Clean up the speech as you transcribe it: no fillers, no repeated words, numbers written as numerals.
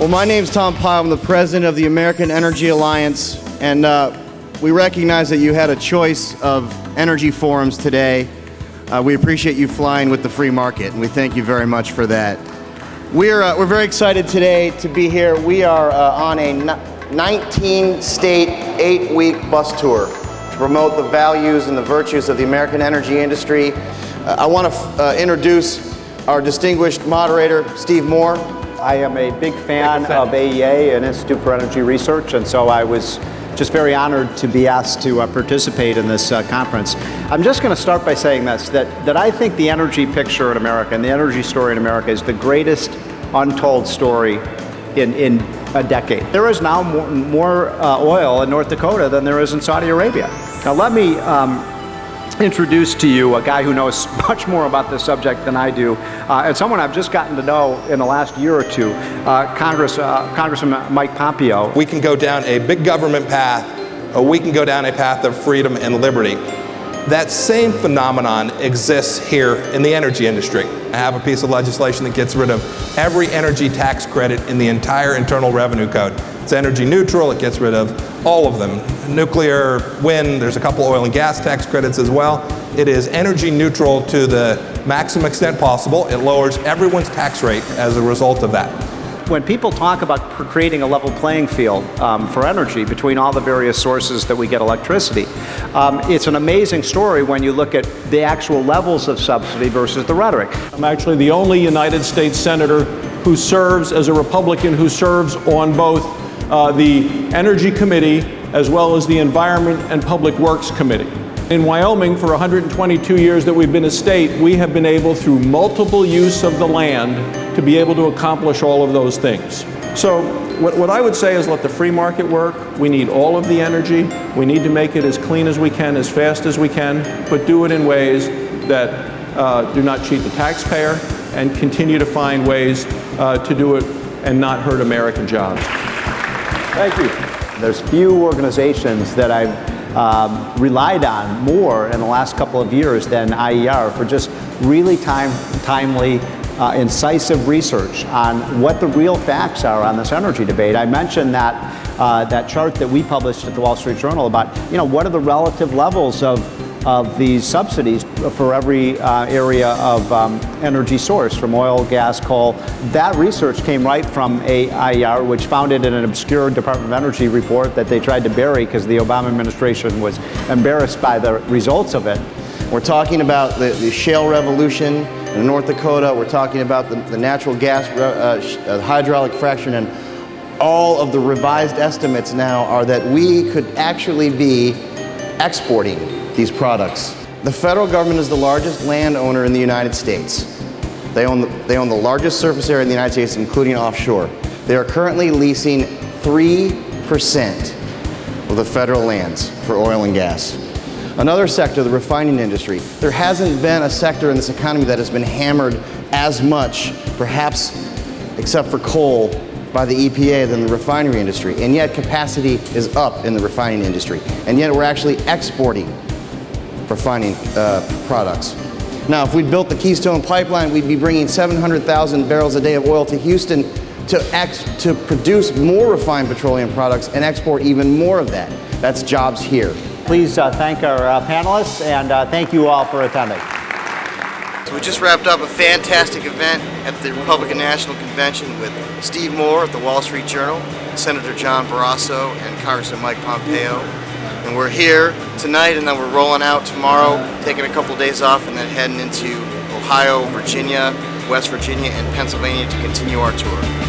Well, my name's Tom Pyle. I'm the president of the American Energy Alliance, and we recognize that you had a choice of energy forums today. We appreciate you flying with the free market, and we thank you very much for that. We're very excited today to be here. We are on a 19-state, 8-week bus tour to promote the values and the virtues of the American energy industry. I want to introduce our distinguished moderator, Steve Moore. I am a big fan of AEA, an Institute for Energy Research, and so I was just very honored to be asked to participate in this conference. I'm just going to start by saying this, that I think the energy picture in America and the energy story in America is the greatest untold story in a decade. There is now more oil in North Dakota than there is in Saudi Arabia. Now let me introduce to you a guy who knows much more about this subject than I do, and someone I've just gotten to know in the last year or two, Congressman Mike Pompeo. We can go down a big government path, or we can go down a path of freedom and liberty. That same phenomenon exists here in the energy industry. I have a piece of legislation that gets rid of every energy tax credit in the entire Internal Revenue Code. It's energy neutral, it gets rid of all of them. Nuclear, wind, there's a couple oil and gas tax credits as well. It is energy neutral to the maximum extent possible. It lowers everyone's tax rate as a result of that. When people talk about creating a level playing field for energy between all the various sources that we get electricity, it's an amazing story when you look at the actual levels of subsidy versus the rhetoric. I'm actually the only United States Senator who serves as a Republican who serves on both the Energy Committee as well as the Environment and Public Works Committee. In Wyoming, for 122 years that we've been a state, we have been able, through multiple use of the land, to be able to accomplish all of those things. So what I would say is let the free market work. We need all of the energy. We need to make it as clean as we can, as fast as we can, but do it in ways that do not cheat the taxpayer and continue to find ways to do it and not hurt American jobs. Thank you. There's few organizations that I've relied on more in the last couple of years than IER for just really timely, incisive research on what the real facts are on this energy debate. I mentioned that chart that we published at the Wall Street Journal about, what are the relative levels of these subsidies for every area of energy source, from oil, gas, coal. That research came right from AER, which found it in an obscure Department of Energy report that they tried to bury because the Obama administration was embarrassed by the results of it. We're talking about the shale revolution in North Dakota. We're talking about the natural gas hydraulic fracturing, and all of the revised estimates now are that we could actually be exporting these products. The federal government is the largest landowner in the United States. They own the largest surface area in the United States, including offshore. They are currently leasing 3% of the federal lands for oil and gas. Another sector, the refining industry. There hasn't been a sector in this economy that has been hammered as much, perhaps except for coal, by the EPA than the refinery industry. And yet capacity is up in the refining industry. And yet we're actually exporting refining products. Now, if we'd built the Keystone Pipeline, we'd be bringing 700,000 barrels a day of oil to Houston to produce more refined petroleum products and export even more of that. That's jobs here. Please thank our panelists, and thank you all for attending. So we just wrapped up a fantastic event at the Republican National Convention with Steve Moore at the Wall Street Journal, Senator John Barrasso, and Congressman Mike Pompeo. And we're here tonight, and then we're rolling out tomorrow, taking a couple of days off, and then heading into Ohio, Virginia, West Virginia, and Pennsylvania to continue our tour.